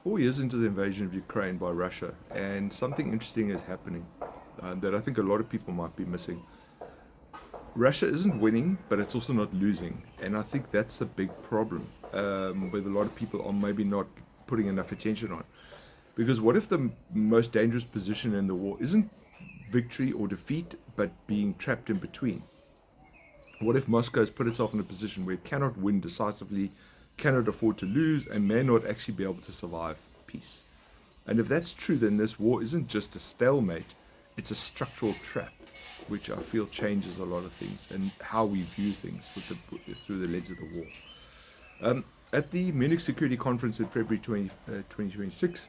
4 years into the invasion of Ukraine by Russia, and something interesting is happening that I think a lot of people might be missing. Russia isn't winning, but it's also not losing, and I think that's a big problem with a lot of people are maybe not putting enough attention on. Because what if the most dangerous position in the war isn't victory or defeat, but being trapped in between? What if Moscow has put itself in a position where it cannot win decisively, cannot afford to lose, and may not actually be able to survive peace? And if that's true, then this war isn't just a stalemate, it's a structural trap, which I feel changes a lot of things and how we view things through the lens of the war. At the Munich Security Conference in February 2026,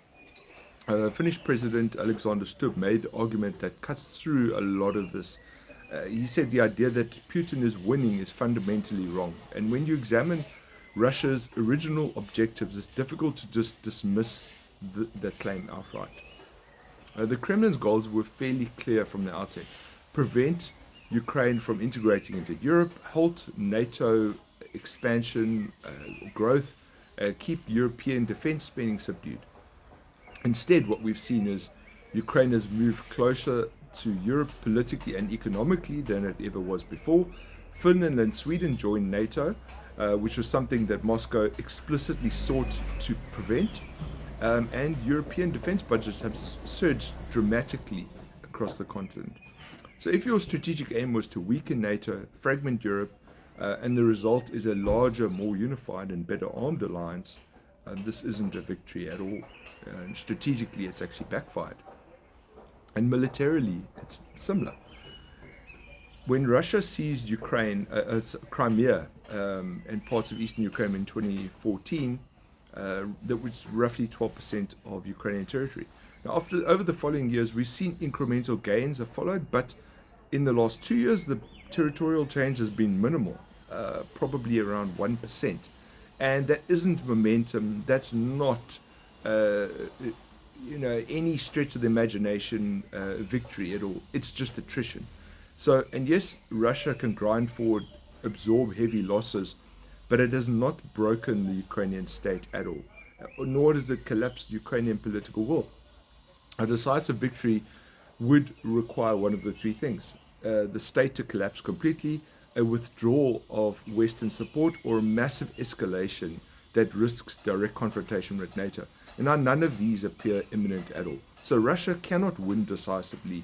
Finnish President Alexander Stubb made the argument that cuts through a lot of this. He said the idea that Putin is winning is fundamentally wrong. And when you examine Russia's original objectives, it's difficult to just dismiss that claim outright. The Kremlin's goals were fairly clear from the outset. Prevent Ukraine from integrating into Europe, halt NATO expansion, growth, keep European defense spending subdued. Instead, what we've seen is Ukraine has moved closer to Europe politically and economically than it ever was before. Finland and Sweden joined NATO, which was something that Moscow explicitly sought to prevent. And European defense budgets have surged dramatically across the continent. So if your strategic aim was to weaken NATO, fragment Europe, and the result is a larger, more unified and better armed alliance, this isn't a victory at all. Strategically, it's actually backfired. And militarily, it's similar. When Russia seized Ukraine, Crimea, and parts of eastern Ukraine in 2014, that was roughly 12% of Ukrainian territory. Now, over the following years, we've seen incremental gains have followed, but in the last 2 years, the territorial change has been minimal, probably around 1%. And that isn't momentum. That's not, any stretch of the imagination victory at all. It's just attrition. So, and yes, Russia can grind forward, absorb heavy losses, but it has not broken the Ukrainian state at all, nor does it collapse Ukrainian political will. A decisive victory would require one of the three things: the state to collapse completely, a withdrawal of Western support, or a massive escalation that risks direct confrontation with NATO. And now none of these appear imminent at all. So Russia cannot win decisively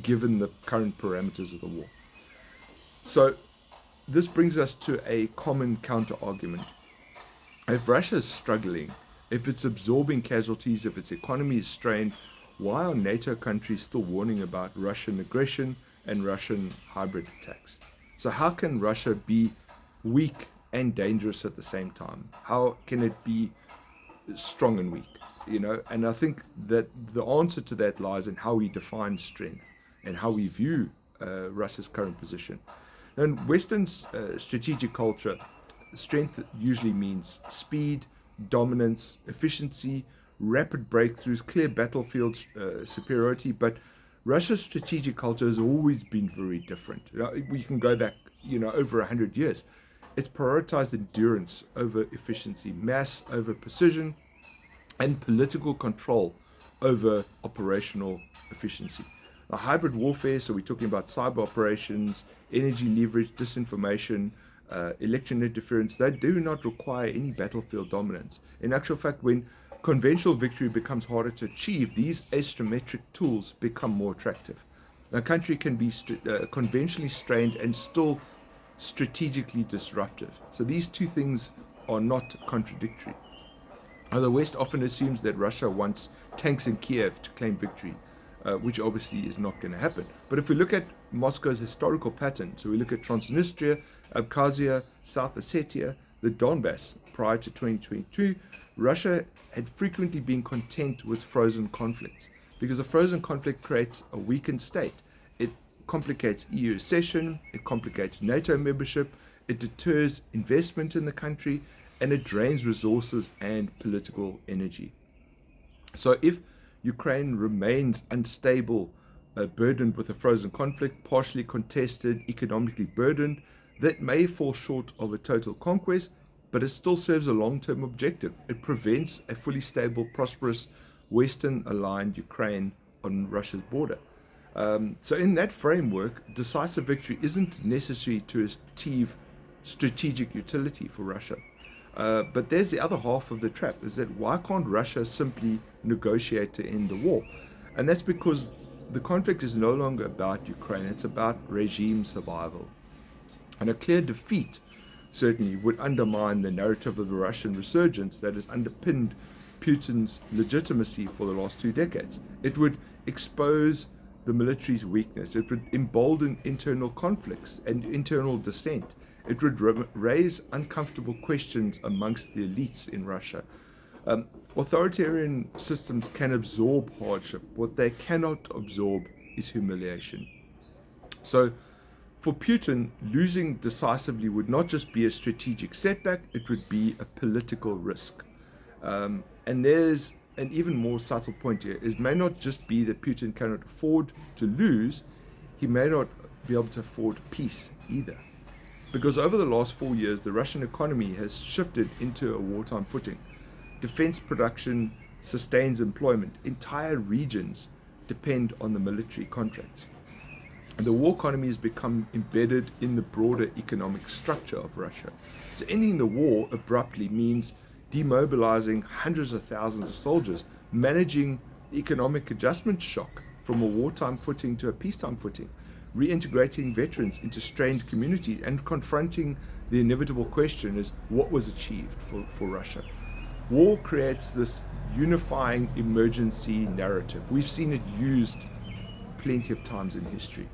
given the current parameters of the war. So this brings us to a common counter-argument. If Russia is struggling, if it's absorbing casualties, if its economy is strained, why are NATO countries still warning about Russian aggression and Russian hybrid attacks? So how can Russia be weak and dangerous at the same time? How can it be strong and weak? And I think that the answer to that lies in how we define strength and how we view Russia's current position. In Western strategic culture, strength usually means speed, dominance, efficiency, rapid breakthroughs, clear battlefield superiority. But Russia's strategic culture has always been very different. We can go back, over 100 years. It's prioritized endurance over efficiency, mass over precision, and political control over operational efficiency. Now, hybrid warfare, so we're talking about cyber operations, energy leverage, disinformation, election interference, they do not require any battlefield dominance. In actual fact, when conventional victory becomes harder to achieve, these asymmetric tools become more attractive. A country can be conventionally strained and still strategically disruptive. So these two things are not contradictory. Now, the West often assumes that Russia wants tanks in Kiev to claim victory, which obviously is not going to happen. But if we look at Moscow's historical pattern, so we look at Transnistria, Abkhazia, South Ossetia, the Donbass prior to 2022, Russia had frequently been content with frozen conflicts, because a frozen conflict creates a weakened state. It complicates EU accession, it complicates NATO membership, it deters investment in the country, and it drains resources and political energy. So if Ukraine remains unstable, burdened with a frozen conflict, partially contested, economically burdened, that may fall short of a total conquest, but it still serves a long-term objective. It prevents a fully stable, prosperous, Western-aligned Ukraine on Russia's border. So in that framework, decisive victory isn't necessary to achieve strategic utility for Russia. But there's the other half of the trap, is that why can't Russia simply negotiate to end the war? And that's because the conflict is no longer about Ukraine, it's about regime survival. And a clear defeat certainly would undermine the narrative of the Russian resurgence that has underpinned Putin's legitimacy for the last 2 decades. It would expose the military's weakness. It would embolden internal conflicts and internal dissent. It would raise uncomfortable questions amongst the elites in Russia. Authoritarian systems can absorb hardship. What they cannot absorb is humiliation. So, for Putin, losing decisively would not just be a strategic setback, it would be a political risk. And there's an even more subtle point here. It may not just be that Putin cannot afford to lose, he may not be able to afford peace either. Because over the last 4 years, the Russian economy has shifted into a wartime footing. Defense production sustains employment. Entire regions depend on the military contracts. And the war economy has become embedded in the broader economic structure of Russia. So ending the war abruptly means demobilizing hundreds of thousands of soldiers, managing the economic adjustment shock from a wartime footing to a peacetime footing, reintegrating veterans into strained communities, and confronting the inevitable question is what was achieved for Russia. War creates this unifying emergency narrative. We've seen it used plenty of times in history.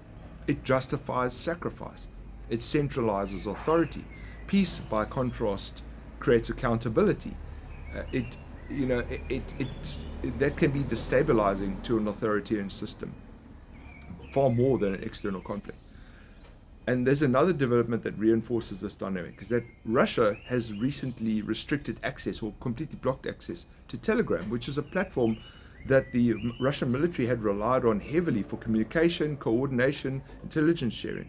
It justifies sacrifice. It centralizes authority. Peace, by contrast, creates accountability. That can be destabilizing to an authoritarian system, far more than an external conflict. And there's another development that reinforces this dynamic, is that Russia has recently restricted access or completely blocked access to Telegram, which is a platform that the Russian military had relied on heavily for communication, coordination, intelligence sharing.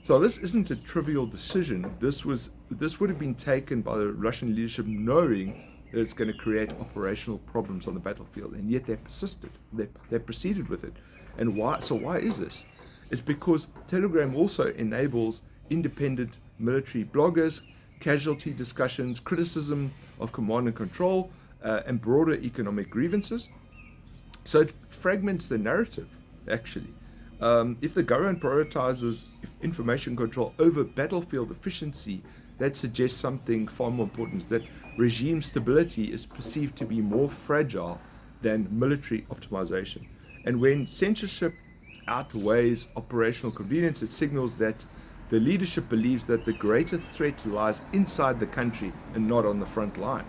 So this isn't a trivial decision. This would have been taken by the Russian leadership knowing that it's going to create operational problems on the battlefield, and yet they persisted. They proceeded with it. And why? So why is this? It's because Telegram also enables independent military bloggers, casualty discussions, criticism of command and control, and broader economic grievances. So it fragments the narrative, actually. If the government prioritizes information control over battlefield efficiency, that suggests something far more important, that regime stability is perceived to be more fragile than military optimization. And when censorship outweighs operational convenience, it signals that the leadership believes that the greater threat lies inside the country and not on the front line.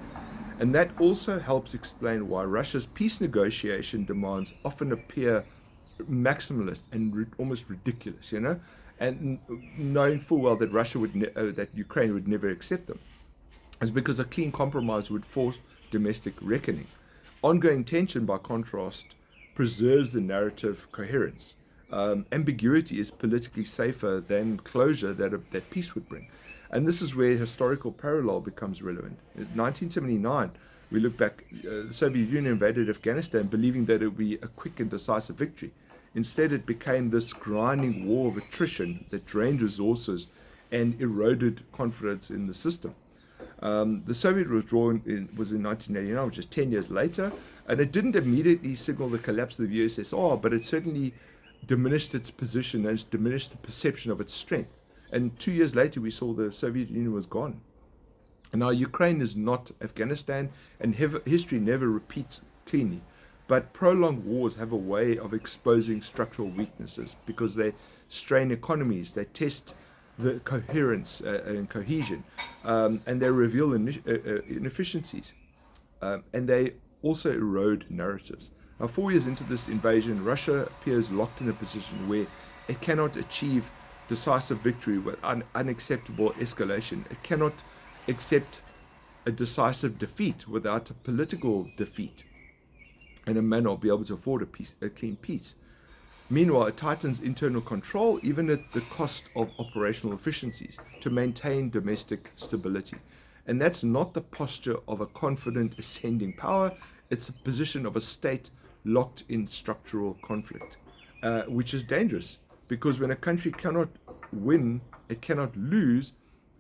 And that also helps explain why Russia's peace negotiation demands often appear maximalist and almost ridiculous, and knowing full well that that Ukraine would never accept them. It's because a clean compromise would force domestic reckoning. Ongoing tension, by contrast, preserves the narrative coherence. Ambiguity is politically safer than closure that peace would bring. And this is where historical parallel becomes relevant. In 1979, we look back, the Soviet Union invaded Afghanistan believing that it would be a quick and decisive victory. Instead, it became this grinding war of attrition that drained resources and eroded confidence in the system. The Soviet withdrawal was in 1989, which is 10 years later, and it didn't immediately signal the collapse of the USSR, but it certainly diminished its position and diminished the perception of its strength. And 2 years later, we saw the Soviet Union was gone. And now Ukraine is not Afghanistan, and history never repeats cleanly. But prolonged wars have a way of exposing structural weaknesses because they strain economies, they test the coherence and cohesion, and they reveal inefficiencies, and they also erode narratives. Now, 4 years into this invasion, Russia appears locked in a position where it cannot achieve decisive victory with unacceptable escalation. It cannot accept a decisive defeat without a political defeat, and it may not be able to afford a clean peace. Meanwhile, it tightens internal control, even at the cost of operational efficiencies, to maintain domestic stability. And that's not the posture of a confident ascending power. It's a position of a state locked in structural conflict, which is dangerous, because when a country cannot win, it cannot lose,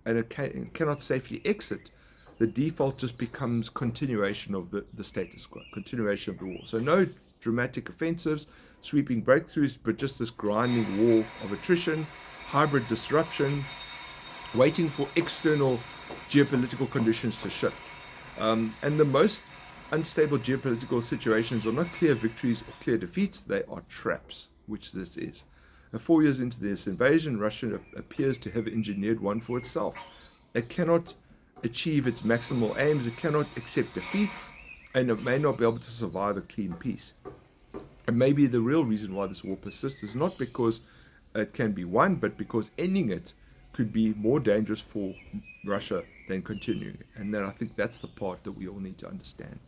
and it cannot safely exit, the default just becomes continuation of the status quo, continuation of the war. So no dramatic offensives, sweeping breakthroughs, but just this grinding war of attrition, hybrid disruption, waiting for external geopolitical conditions to shift. And the most unstable geopolitical situations are not clear victories or clear defeats, they are traps, which this is. Now, 4 years into this invasion, Russia appears to have engineered one for itself. It cannot achieve its maximal aims, it cannot accept defeat, and it may not be able to survive a clean peace. And maybe the real reason why this war persists is not because it can be won, but because ending it could be more dangerous for Russia than continuing it. And then I think that's the part that we all need to understand.